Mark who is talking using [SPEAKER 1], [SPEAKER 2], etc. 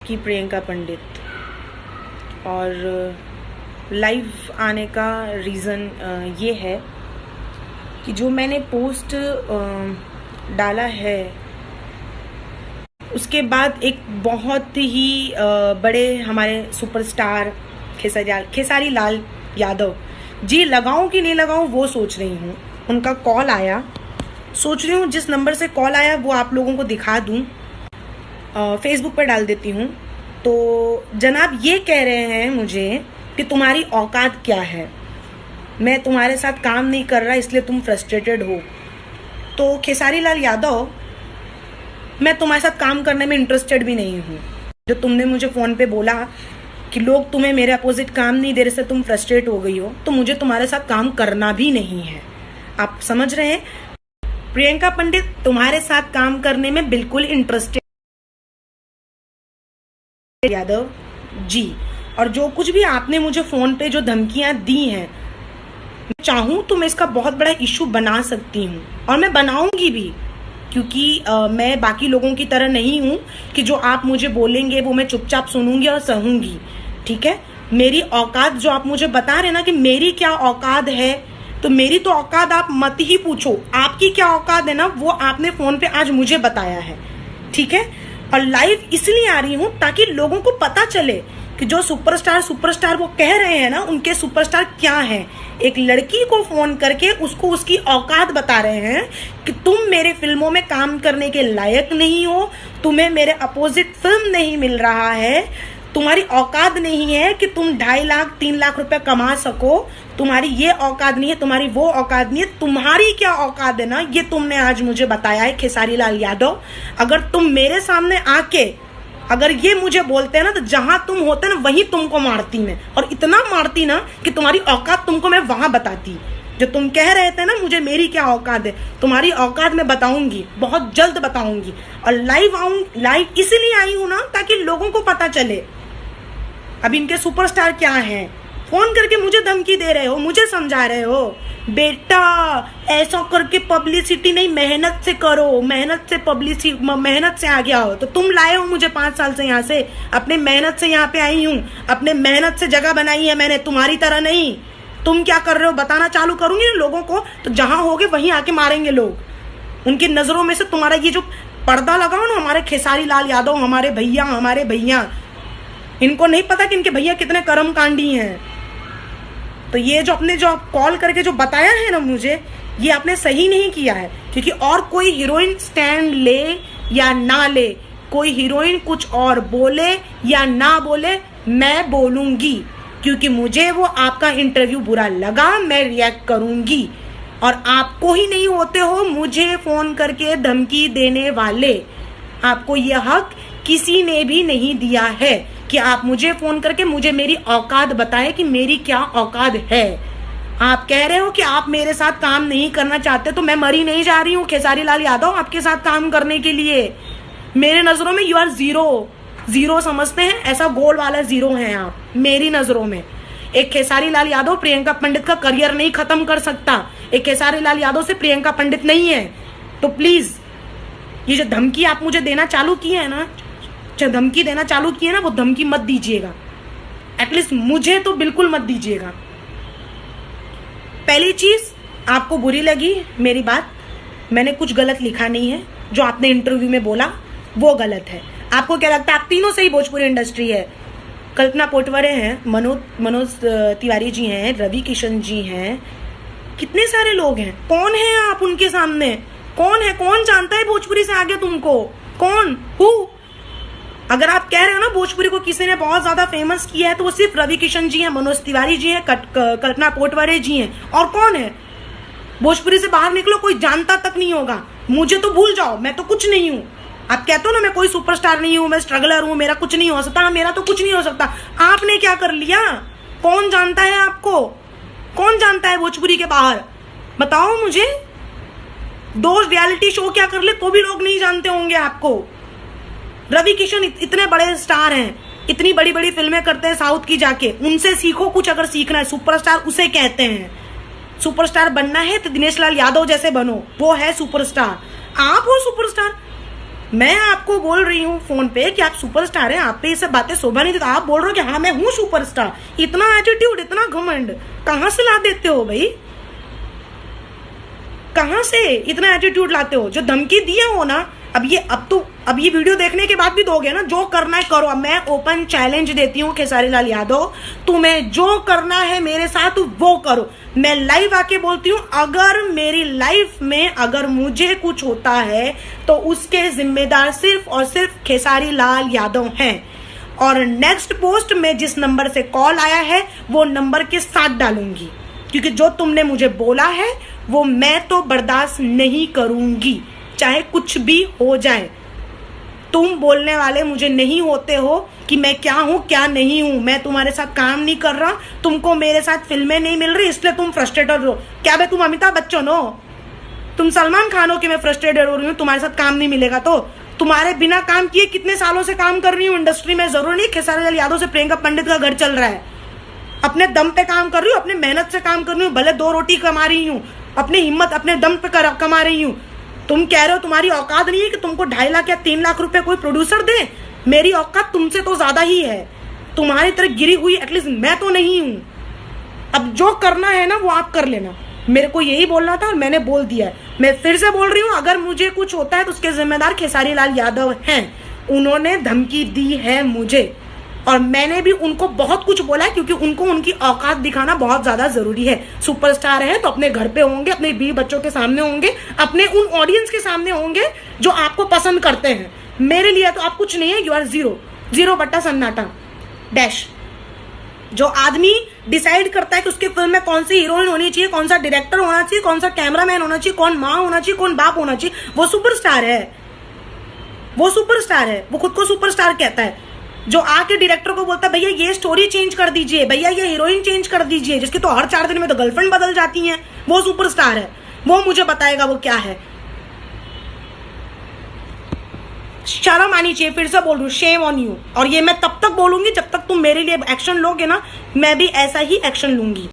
[SPEAKER 1] की प्रियंका पंडित। और लाइव आने का रीज़न ये है कि जो मैंने पोस्ट डाला है उसके बाद एक बहुत ही बड़े हमारे सुपरस्टार खेसारी लाल यादव जी, लगाऊं कि नहीं लगाऊं वो सोच रही हूँ। उनका कॉल आया, सोच रही हूँ जिस नंबर से कॉल आया वो आप लोगों को दिखा दूँ, फेसबुक पर डाल देती हूँ। तो जनाब ये कह रहे हैं मुझे कि तुम्हारी औकात क्या है, मैं तुम्हारे साथ काम नहीं कर रहा इसलिए तुम फ्रस्ट्रेटेड हो। तो खेसारी लाल यादव, मैं तुम्हारे साथ काम करने में इंटरेस्टेड भी नहीं हूँ। जो तुमने मुझे फ़ोन पे बोला कि लोग तुम्हें मेरे अपोजिट काम नहीं दे रहे से तुम फ्रस्ट्रेट हो गई हो, तो मुझे तुम्हारे साथ काम करना भी नहीं है। आप समझ रहे हैं? प्रियंका पंडित तुम्हारे साथ काम करने में बिल्कुल इंटरेस्टेड यादव जी। और जो कुछ भी आपने मुझे फ़ोन पे जो धमकियां दी हैं, मैं चाहूँ तो मैं इसका बहुत बड़ा इशू बना सकती हूँ और मैं बनाऊंगी भी, क्योंकि मैं बाकी लोगों की तरह नहीं हूँ कि जो आप मुझे बोलेंगे वो मैं चुपचाप सुनूंगी और सहूंगी। ठीक है, मेरी औकात जो आप मुझे बता रहे ना कि मेरी क्या औकात है, तो मेरी तो औकात आप मत ही पूछो। आपकी क्या औकात है ना वो आपने फ़ोन पे आज मुझे बताया है। ठीक है, और लाइव इसलिए आ रही हूँ ताकि लोगों को पता चले कि जो सुपरस्टार वो कह रहे हैं ना, उनके सुपरस्टार क्या हैं। एक लड़की को फोन करके उसको उसकी औकात बता रहे हैं कि तुम मेरे फिल्मों में काम करने के लायक नहीं हो, तुम्हें मेरे अपोजिट फिल्म नहीं मिल रहा है, तुम्हारी औकात नहीं है कि तुम 2.5 लाख 3 लाख रुपए कमा सको, तुम्हारी ये औकात नहीं है, तुम्हारी वो औकात नहीं है। तुम्हारी क्या औकात है ना, ये तुमने आज मुझे बताया है खेसारी लाल यादव। अगर तुम मेरे सामने आके अगर ये मुझे बोलते हैं ना, तो जहां तुम होते ना वहीं तुमको मारती मैं, और इतना मारती ना कि तुम्हारी औकात तुमको मैं वहां बताती। जो तुम कह रहे थे ना मुझे मेरी क्या औकात है, तुम्हारी औकात मैं बताऊंगी, बहुत जल्द बताऊंगी। और लाइव इसलिए आई हूं ना ताकि लोगों को पता चले अब इनके सुपरस्टार क्या हैं। फोन करके मुझे धमकी दे रहे हो, मुझे समझा रहे हो बेटा ऐसा करके पब्लिसिटी नहीं, मेहनत से करो, मेहनत से पब्लिसिटी, मेहनत से आगे आओ। तो तुम लाए हो मुझे 5 साल से यहाँ से, अपने मेहनत से यहाँ पे आई हूँ, अपने मेहनत से जगह बनाई है मैंने, तुम्हारी तरह नहीं। तुम क्या कर रहे हो बताना चालू करूंगी ना लोगों को, तो जहां होगे वहीं आके मारेंगे लोग। उनकी नजरों में से तुम्हारा ये जो पर्दा लगाओ ना, हमारे खेसारी लाल यादव हमारे भैया, इनको नहीं पता कि इनके भैया कितने कर्मकांडी हैं। तो ये जो आपने जो कॉल करके जो बताया है ना मुझे, ये आपने सही नहीं किया है। क्योंकि और कोई हीरोइन स्टैंड ले या ना ले, कोई हीरोइन कुछ और बोले या ना बोले, मैं बोलूंगी, क्योंकि मुझे वो आपका इंटरव्यू बुरा लगा, मैं रिएक्ट करूंगी। और आपको ही नहीं होते हो मुझे फोन करके धमकी देने वाले, आपको ये हक किसी ने भी नहीं दिया है कि आप मुझे फोन करके मुझे मेरी औकात बताएं कि मेरी क्या औकात है। आप कह रहे हो कि आप मेरे साथ काम नहीं करना चाहते, तो मैं मरी नहीं जा रही हूँ खेसारी लाल यादव आपके साथ काम करने के लिए। मेरे नजरों में यू आर जीरो समझते हैं, ऐसा गोल वाला जीरो हैं आप मेरी नजरों में। एक खेसारी लाल यादव प्रियंका पंडित का करियर नहीं खत्म कर सकता, एक खेसारी लाल यादव से प्रियंका पंडित नहीं है। तो प्लीज ये जो धमकी आप मुझे देना चालू किए है ना, जो धमकी देना चालू किए ना, वो धमकी मत दीजिएगा, एटलीस्ट मुझे तो बिल्कुल मत दीजिएगा। पहली चीज, आपको बुरी लगी मेरी बात, मैंने कुछ गलत लिखा नहीं है, जो आपने इंटरव्यू में बोला वो गलत है। आपको क्या लगता है आप तीनों से ही भोजपुरी इंडस्ट्री है? कल्पना पोटवरे हैं, मनोज तिवारी जी हैं, रवि किशन जी हैं, कितने सारे लोग हैं। कौन है आप उनके सामने? कौन है? कौन जानता है भोजपुरी से आगे तुमको? कौन? अगर आप कह रहे हो ना भोजपुरी को किसी ने बहुत ज्यादा फेमस किया है, तो वो सिर्फ रवि किशन जी हैं, मनोज तिवारी जी हैं, कल्पना पोटवरे जी हैं। और कौन है? भोजपुरी से बाहर निकलो, कोई जानता तक नहीं होगा। मुझे तो भूल जाओ, मैं तो कुछ नहीं हूँ। आप कहते हो ना मैं कोई सुपरस्टार नहीं हूँ, मैं स्ट्रगलर हूँ, मेरा कुछ नहीं हो सकता। मेरा तो कुछ नहीं हो सकता। आपने क्या कर लिया? कौन जानता है आपको? कौन जानता है भोजपुरी के बाहर? बताओ मुझे। 2 रियलिटी शो क्या कर ले तो भी लोग नहीं जानते होंगे आपको। रवि किशन इतने बड़े स्टार हैं, इतनी बड़ी बड़ी फिल्में करते हैं साउथ की, जाके उनसे सीखो कुछ अगर सीखना है। सुपरस्टार उसे कहते हैं। सुपरस्टार बनना है तो दिनेश लाल यादव जैसे बनो, वो है सुपरस्टार। आप हो सुपरस्टार। मैं आपको बोल रही हूँ फोन पे कि आप सुपरस्टार हैं, आप पे ये सब बातें शोभा नहीं देती। आप बोल रहे हो कि हाँ मैं हूँ सुपरस्टार। इतना एटीट्यूड, इतना घमंड कहाँ से ला देते हो भाई? कहाँ से इतना एटीट्यूड लाते हो? जो धमकी दिए हो ना, अब ये वीडियो देखने के बाद भी दोगे ना? जो करना है करो। अब मैं ओपन चैलेंज देती हूँ खेसारी लाल यादव, तुम्हें जो करना है मेरे साथ वो करो। मैं लाइव आके बोलती हूँ, अगर मेरी लाइफ में अगर मुझे कुछ होता है तो उसके जिम्मेदार सिर्फ और सिर्फ खेसारी लाल यादव हैं। और नेक्स्ट पोस्ट में जिस नंबर से कॉल आया है वो नंबर के साथ डालूंगी, क्योंकि जो तुमने मुझे बोला है वो मैं तो बर्दाश्त नहीं करूंगी, चाहे कुछ भी हो जाए। तुम बोलने वाले मुझे नहीं होते हो कि मैं क्या हूं क्या नहीं हूं। मैं तुम्हारे साथ काम नहीं कर रहा, तुमको मेरे साथ फिल्में नहीं मिल रही, इसलिए तुम फ्रस्ट्रेटेड हो। क्या भाई तुम अमिताभ बच्चन हो? तुम सलमान खान हो कि मैं फ्रस्ट्रेटेड हो रही हूँ तुम्हारे साथ काम नहीं मिलेगा तो? तुम्हारे बिना काम किए कितने सालों से काम कर रही हूँ इंडस्ट्री में। जरूर नहीं खेसारी लाल यादव से प्रियंका पंडित का घर चल रहा है। अपने दम पे काम कर रही हूँ, अपने मेहनत से काम कर रही हूँ, भले 2 रोटी कमा रही हूँ, अपनी हिम्मत अपने दम पे कमा रही हूँ। तुम कह रहे हो तुम्हारी औकात नहीं है कि तुमको 2.5 लाख या 3 लाख रुपए कोई प्रोड्यूसर दे। मेरी औकात तुमसे तो ज्यादा ही है। तुम्हारी तरह गिरी हुई एटलीस्ट मैं तो नहीं हूं। अब जो करना है ना वो आप कर लेना। मेरे को यही बोलना था और मैंने बोल दिया है। मैं फिर से बोल रही हूँ, अगर मुझे कुछ होता है तो उसके जिम्मेदार खेसारी लाल यादव हैं। उन्होंने धमकी दी है मुझे और मैंने भी उनको बहुत कुछ बोला है, क्योंकि उनको उनकी औकात दिखाना बहुत ज्यादा जरूरी है। सुपरस्टार है तो अपने घर पे होंगे, अपने बीवी बच्चों के सामने होंगे, अपने उन ऑडियंस के सामने होंगे जो आपको पसंद करते हैं। मेरे लिए तो आप कुछ नहीं है, यू आर जीरो बट्टा सन्नाटा डैश। जो आदमी डिसाइड करता है कि उसकी फिल्म में कौन सी हीरोइन होनी चाहिए, कौन सा डायरेक्टर होना चाहिए, कौन सा कैमरामैन होना चाहिए, कौन माँ होना चाहिए, कौन बाप होना चाहिए, वो सुपरस्टार है। वो सुपरस्टार है, वो खुद को सुपरस्टार कहता है। जो आके डायरेक्टर को बोलता है भैया ये स्टोरी चेंज कर दीजिए, भैया ये हीरोइन चेंज कर दीजिए, जिसकी तो हर 4 दिन में तो गर्लफ्रेंड बदल जाती है, वो सुपरस्टार है। वो मुझे बताएगा वो क्या है। शर्म आनी चाहिए। फिर से बोल रही हूँ, शेम ऑन यू। और ये मैं तब तक बोलूंगी जब तक तुम मेरे लिए एक्शन लोगे ना, मैं भी ऐसा ही एक्शन लूंगी।